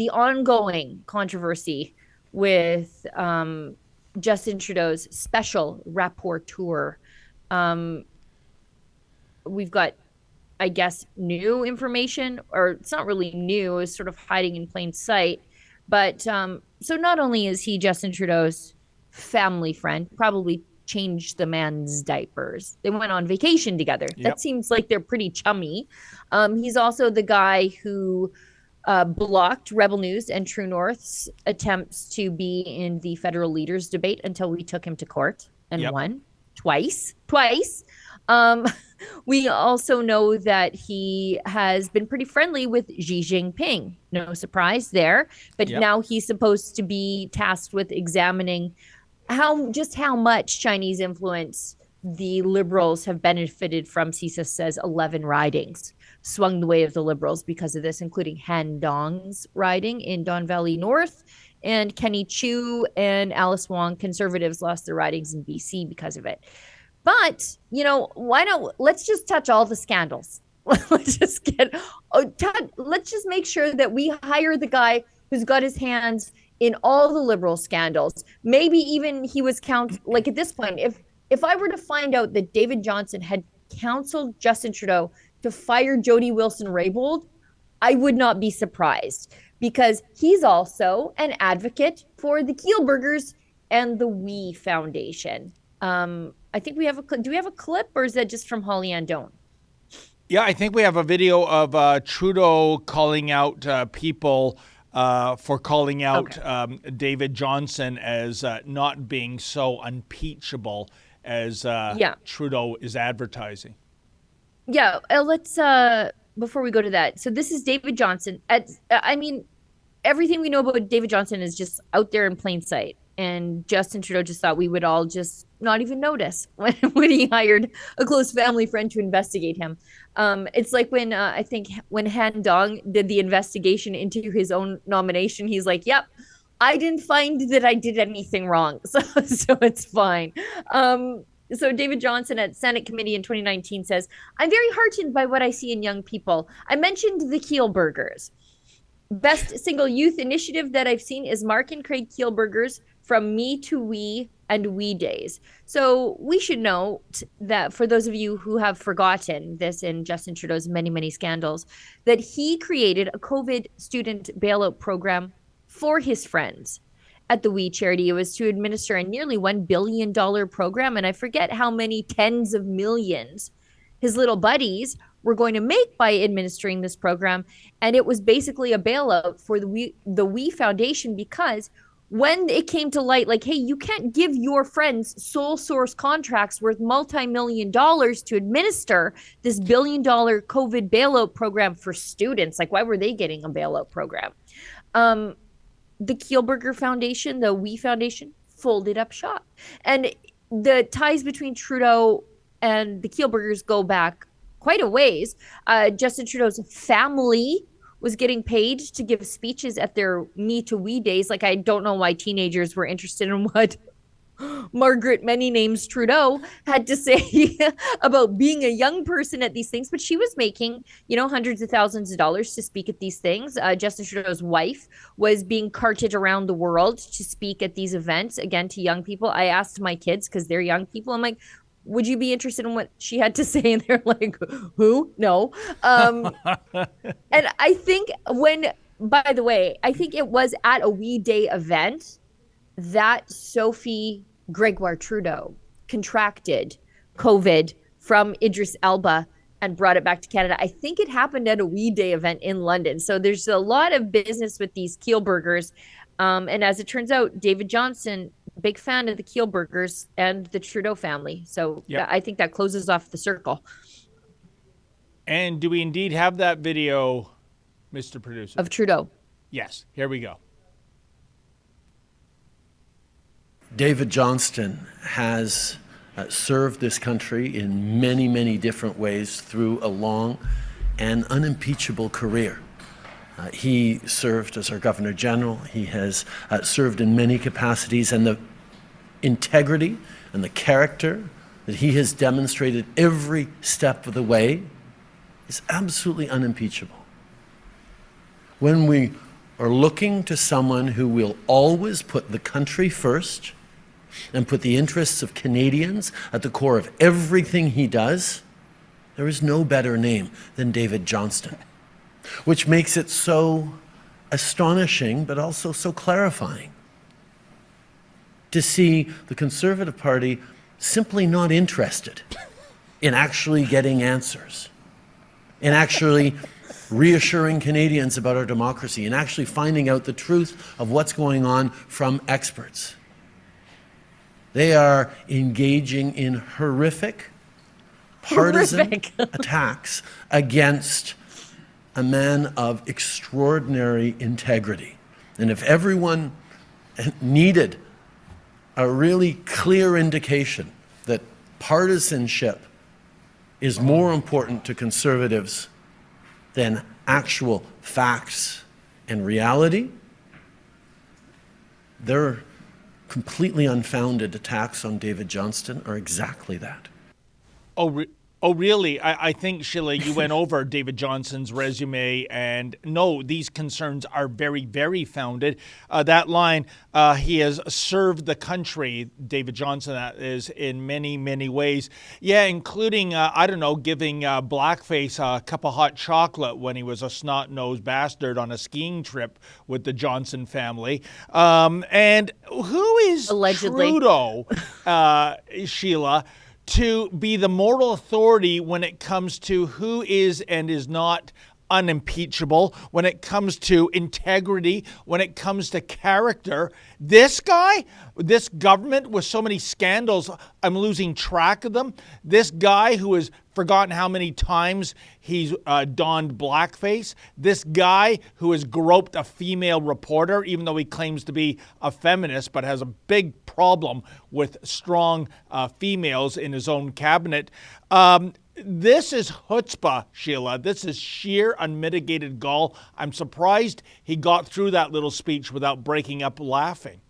the ongoing controversy with Justin Trudeau's special rapporteur. We've got, I guess, new information, or it's not really new, it's sort of hiding in plain sight. But so not only is he Justin Trudeau's family friend, probably changed the man's diapers. They went on vacation together. Yep. That seems like they're pretty chummy. He's also the guy who blocked Rebel News and True North's attempts to be in the federal leaders debate until we took him to court and won twice. We also know that he has been pretty friendly with Xi Jinping. No surprise there. But now he's supposed to be tasked with examining how much Chinese influence the Liberals have benefited from. CISA says 11 ridings swung the way of the Liberals because of this, including Han Dong's riding in Don Valley North, and Kenny Chiu and Alice Wong, Conservatives, lost their ridings in BC because of it. But, let's just touch all the scandals. let's just make sure that we hire the guy who's got his hands in all the Liberal scandals. Maybe even he was at this point, if I were to find out that David Johnston had counseled Justin Trudeau to fire Jody Wilson-Raybould, I would not be surprised, because he's also an advocate for the Kielburgers and the We Foundation. I think we have do we have a clip, or is that just from Holly Ann Doan? Yeah, I think we have a video of Trudeau calling out people for calling out David Johnston as not being so unimpeachable as Trudeau is advertising. Yeah, let's, before we go to that. So this is David Johnston. Everything we know about David Johnston is just out there in plain sight. And Justin Trudeau just thought we would all just not even notice when he hired a close family friend to investigate him. It's like when I think when Han Dong did the investigation into his own nomination, he's like, yep, I didn't find that I did anything wrong. So it's fine. So David Johnston at Senate committee in 2019 says, I'm very heartened by what I see in young people. I mentioned the Kielburgers. Best single youth initiative that I've seen is Mark and Craig Kielburgers from Me to We and We Days. So we should note that for those of you who have forgotten this in Justin Trudeau's many, many scandals, that he created a COVID student bailout program for his friends at the We charity. It was to administer a nearly $1 billion program. And I forget how many tens of millions his little buddies were going to make by administering this program. And it was basically a bailout for the We Foundation, because when it came to light, like, hey, you can't give your friends sole source contracts worth multi-million dollars to administer this $1 billion COVID bailout program for students. Like, why were they getting a bailout program? The Kielburger Foundation, the We Foundation, folded up shop. And the ties between Trudeau and the Kielburgers go back quite a ways. Justin Trudeau's family was getting paid to give speeches at their Me to We days. Like, I don't know why teenagers were interested in what Margaret Many Names Trudeau had to say about being a young person at these things, but she was making, hundreds of thousands of dollars to speak at these things. Justin Trudeau's wife was being carted around the world to speak at these events, again, to young people. I asked my kids, because they're young people, I'm like, would you be interested in what she had to say? And they're like, who? No. And I think by the way, I think it was at a We Day event that Sophie Gregoire Trudeau contracted COVID from Idris Elba and brought it back to Canada. I think it happened at a We Day event in London. So there's a lot of business with these Kielburgers. And as it turns out, David Johnston, big fan of the Kielburgers and the Trudeau family. So I think that closes off the circle. And do we indeed have that video, Mr. Producer? Of Trudeau? Yes. Here we go. David Johnston has served this country in many, many different ways through a long and unimpeachable career. He served as our Governor General. He has served in many capacities, and the integrity and the character that he has demonstrated every step of the way is absolutely unimpeachable. When we are looking to someone who will always put the country first and put the interests of Canadians at the core of everything he does, there is no better name than David Johnston, which makes it so astonishing but also so clarifying to see the Conservative Party simply not interested in actually getting answers, in actually reassuring Canadians about our democracy, and actually finding out the truth of what's going on from experts. They are engaging in horrific, partisan attacks against a man of extraordinary integrity. And if everyone needed a really clear indication that partisanship is more important to Conservatives than actual facts and reality, their completely unfounded attacks on David Johnston are exactly that. Oh, really? I think, Sheila, you went over David Johnston's resume, and no, these concerns are very, very founded. That line, he has served the country, David Johnston, that is, in many, many ways. Yeah, including, giving blackface a cup of hot chocolate when he was a snot-nosed bastard on a skiing trip with the Johnson family. And who is Allegedly. Trudeau, Sheila, to be the moral authority when it comes to who is and is not unimpeachable, when it comes to integrity, when it comes to character? This guy, this government with so many scandals, I'm losing track of them. This guy who has forgotten how many times he's donned blackface. This guy who has groped a female reporter, even though he claims to be a feminist, but has a big problem with strong females in his own cabinet. This is chutzpah, Sheila. This is sheer unmitigated gall. I'm surprised he got through that little speech without breaking up laughing.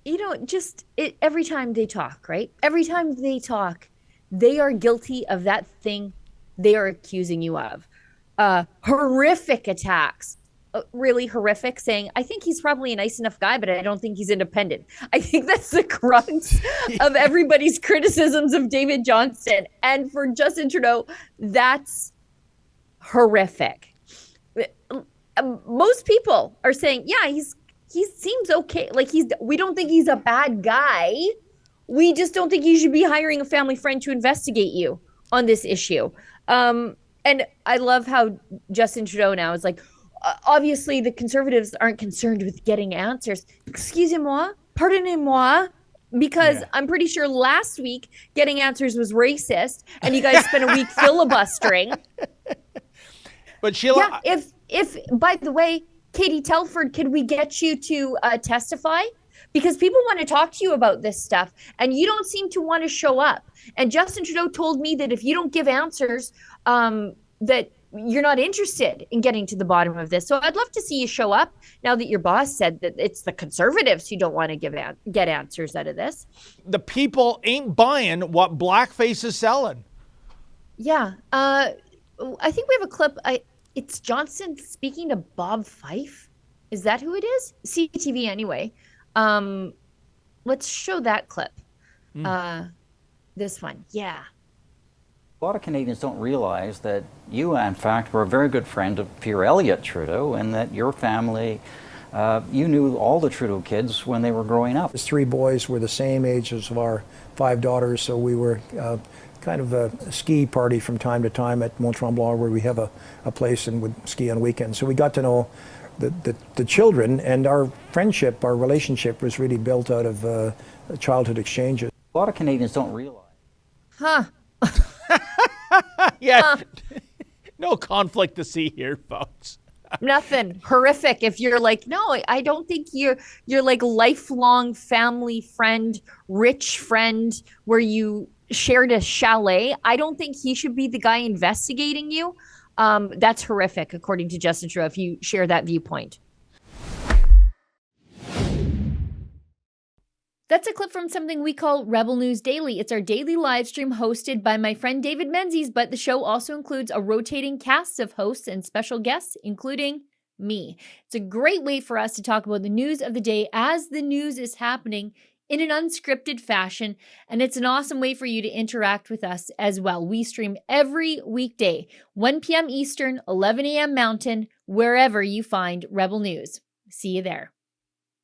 Every time they talk, right? Every time they talk, they are guilty of that thing they are accusing you of. Horrific attacks. Really horrific, saying, I think he's probably a nice enough guy, but I don't think he's independent. I think that's the crux of everybody's criticisms of David Johnston. And for Justin Trudeau, that's horrific. Most people are saying, yeah, he seems okay. Like we don't think he's a bad guy. We just don't think you should be hiring a family friend to investigate you on this issue. And I love how Justin Trudeau now is like, obviously the Conservatives aren't concerned with getting answers. Excusez-moi, pardonnez-moi, because I'm pretty sure last week getting answers was racist, and you guys spent a week filibustering. But Sheila, yeah, if by the way, Katie Telford, could we get you to testify? Because people want to talk to you about this stuff, and you don't seem to want to show up. And Justin Trudeau told me that if you don't give answers, that you're not interested in getting to the bottom of this. So I'd love to see you show up now that your boss said that it's the Conservatives who don't want to get answers out of this. The people ain't buying what blackface is selling. Yeah. I think we have a clip. It's Johnston speaking to Bob Fife. Is that who it is? CTV anyway. Let's show that clip. This one. Yeah. A lot of Canadians don't realize that you, in fact, were a very good friend of Pierre Elliott Trudeau, and that your family, you knew all the Trudeau kids when they were growing up. His three boys were the same age as our 5 daughters, so we were kind of a ski party from time to time at Mont Tremblant, where we have a place and would ski on weekends. So we got to know the children, and our friendship, our relationship was really built out of childhood exchanges. A lot of Canadians don't realize. Huh. Yeah, no conflict to see here, folks. Nothing. Horrific. If you're like, no, I don't think you're like lifelong family friend, rich friend, where you shared a chalet. I don't think he should be the guy investigating you. That's horrific, according to Justin Trudeau, if you share that viewpoint. That's a clip from something we call Rebel News Daily. It's our daily live stream hosted by my friend David Menzies, but the show also includes a rotating cast of hosts and special guests, including Me. It's a great way for us to talk about the news of the day as the news is happening in an unscripted fashion. And it's an awesome way for you to interact with us as well. We stream every weekday, 1 p.m. Eastern, 11 a.m. Mountain, wherever you find Rebel News. See you there.